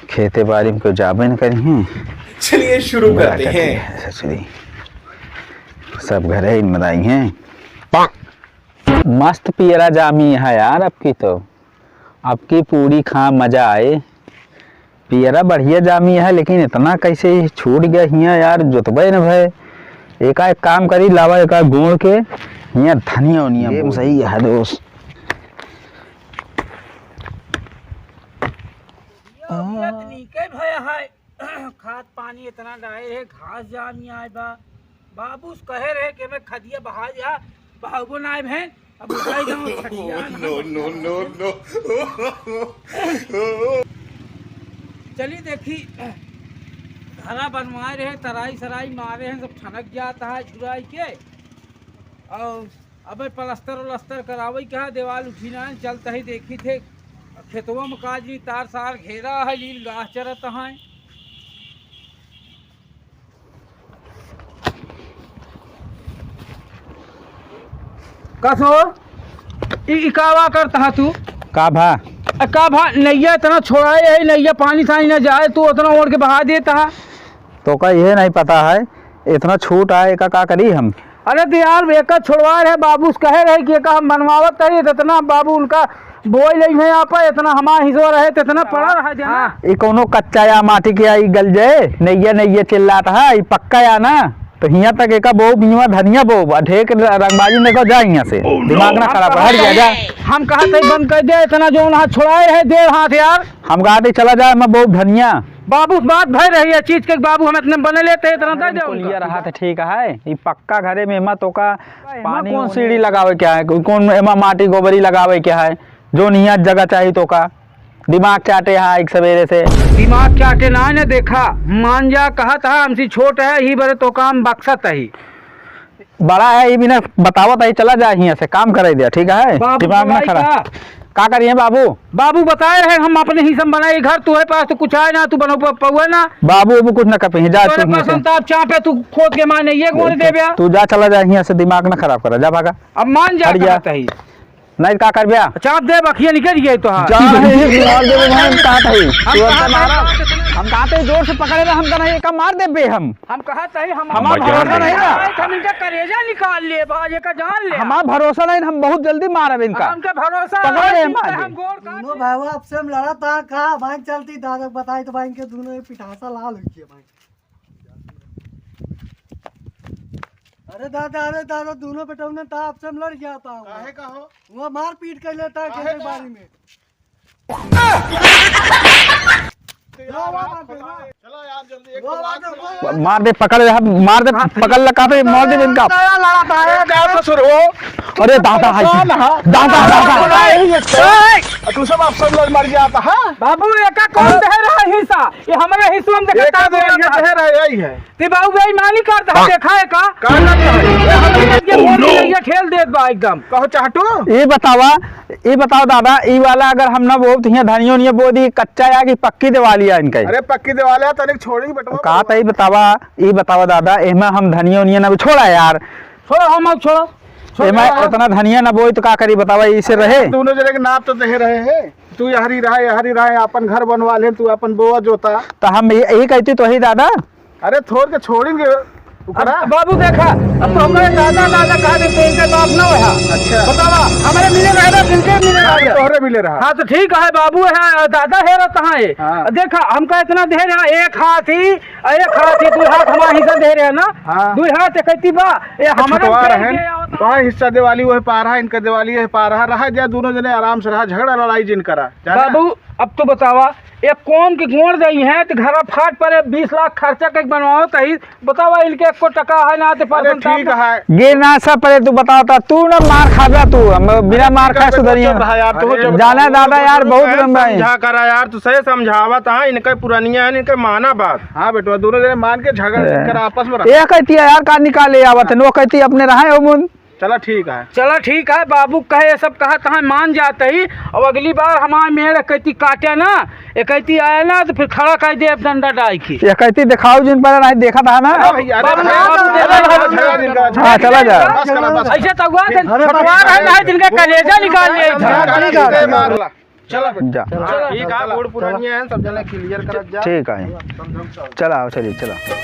खेते बाड़ी में कोई जाबे न करी हैं। चलिए शुरू करते हैं। सब घर ही मदाई हैं। मस्त पियरा जामी है यार आपकी, तो आपकी पूरी खा मजा आए। पियरा बढ़िया जामी है, लेकिन इतना कैसे छूट गया हियाँ यार, जोतबे न भय। एक काम करी, लावा एक गोड़ के हियाँ धनिया उनिया सही है दोस्त। खाद पानी इतना डाले है, घास जामी आए बा। बाबू कहे रहे कि मैं खदिया बहा जा, बहाबो ना है। अब चलिए देखी, घरा बनवाए रहे, तराई सराई मारे हैं, सब ठनक जाता है छुराई के। और अब प्लास्टर व्लास्टर करावे क्या, देवाल उठीना चलता ही देखी थे। खेतों में काजी तार सार घेरा है, लील गाछ चरत है। कसो इकावा करता है तू का भा नैया इतना छोड़ाए है, नैया पानी सानी न जाए, तू उतना ओढ़ के बहा देता है। तो का ये नहीं पता है इतना छूट आए का करी हम। अरे तो यार एक छोड़वा रहे, बाबू कहे रहे कि एक हम बनवावत करिए, तो इतना बाबू उनका बोई नहीं है यहाँ पर, इतना हमारा हिस्सा रहे तो इतना पड़ा रहा जाना। ये कोनो कच्चा या माटी के आई गल जाए, नैया चिल्लाता है, ये पक्का या ना। तो हियाँ तक एक बो बीवा धनिया बो ढेक रंगबाजी में जा यहाँ से, दिमाग ना खराब हट जा। हम कहा थे बंद कर दे, इतना जो हाथ छोड़ाए है देर हाथ यार। हम कहा चला जाए मैं बो धनिया। बाबू बात भय रही है चीज के, बाबू हम इतने बने लेते हैं, इतना दे लिया रहा था ठीक है। ये पक्का घरे में एमा तो का पानी कौन सीढ़ी लगावे क्या है, कौन एमा माटी गोबरी लगावे क्या है, जो नियत जगह चाहिए तो का दिमाग चाटे है एक सवेरे से। दिमाग चाटे ना ने देखा, मान जा कहा था हमसे छोट है ही बड़े तो काम बक्सत ही बड़ा है, ये बिना बतावत है चला जाए यहाँ से काम करे दिया ठीक है। दिमाग ना खराब का करिए बाबू बताए रहे, हम अपने ही सब बनाए घर, तुम्हारे पास तो कुछ आए ना, तू बनो पौए ना। बाबू अब कुछ ना कपे जा, चापे तू खोद के माने ये गोड़ दे बिया, तू जा चला जाए यहाँ से, दिमाग ना खराब करा जा भागा। अब मान जा ही नहीं का कर बिया, चाप दे बखिया निकल गए तो हम कहते जोर से पकड़े ना, हम नहीं का मार दे बे। हम कहते हैं हमारा भरोसा नहीं ना, हम इनका करेजा निकाल लिए, बाजे का जान ले। हमारा भरोसा नहीं, हम बहुत जल्दी मारे इनका। हमका भरोसा पकड़े हम गोड़ का दोनों भाई आपसे हम लड़ा था, कहा भाई चलती दादा बताई तो भाई इनके दोनों पिठासा लाल हुई है भाई। अरे दादा दोनों बेटों ने था आपसे हम लड़ गया था। काहे का हो? वो मार पीट कर लेता है खेत बाड़ी में। चलो यार जल्दी एक मार दे पकड़ पकड़ लगा पे मार दे इनका। अरे दादा तू सब आप सब लोग मर जाता है। बाबू एका कौन दे रहा है हिस्सा, ये हमारे हिस्सों में देखा दे यही है। ते बाबू बेईमानी करता है, देखा है का ये खेल देत बा एकदम। कहो चाहटू ये बताओ दादा, ये वाला अगर हम ना बोल तो यहाँ धनियो नहीं बो दी, कच्चा या कि पक्की दिवाली है इनका। अरे पक्की दिवाली है, तनिक छोड़ी बेटा कहा था। ये बतावा दादा, एमा हम धनियो नहीं ना छोड़ा यार, छोड़ो हम अब छोड़ो इतना धनिया ना बोई तो का करी बतावा, इसे रहे दोनों जने के नाप तो दे रहे हैं। तू यहरी रहे अपन घर बनवा ले, तू अपन बोआ जोता। तो हम यही कहती तो ही दादा। अरे थोड़ के छोड़ेंगे बाबू देखा, अब तो हमारे दादा कहा देते इनका बाप न हुआ। अच्छा बतावा हमारे मिले रहा, किनके मिले रहा, तोहरे मिले रहा। हाँ तो ठीक है, बाबू है दादा है रहता है। हाँ। देखा हमका इतना दे रहा, एक हाथ ही दो हाथ हमारा हिस्सा दे रहे ना। हाँ। दो हाथ कहती बा ये हमारा तो हिस्सा दिवाली वही पा रहा, इनका दिवाली है पा रहा जाए, दोनों जने आराम से रहा, झगड़ा लड़ाई जिन करा। बाबू अब तो बतावा, एक कौन की गोड़ गई है तो घर फाट पर 20 लाख खर्चा के बनवाओ, तही बतावा इनके को टका है ना तो ठीक है ये ना सब पहले तू बताओ, तू ना मार खा तू बिना मार खा सुधरिया जाना दादा यार, बहुत समझा करा यार, तू सही समझावत है, इनके पुरानिया है, इनके माना बात। हाँ बेटा दोनों जने मान के झगड़ा कर आपस में ये कहती है यार का निकाले आवत है, वो कहती अपने रहे हो मुन। चला ठीक है, चला ठीक है, बाबू कहे सब कहा तहाँ मान जाते ही। और अगली बार हमारे मेड़ कहती काटे ना, ये कहती आया ना तो फिर खड़ा कर दे डंडा डाई की। ये कहती दिखाओ जिन पर नहीं देखा था ना। हाँ चला जा, ऐसे तो जिनका कलेजा निकाल लिया। चला बेटा जा ठीक है बूढ़ पुरानिया हैं सब जने क्लियर करत जा ठीक है समझम चल चला आओ चलिए चला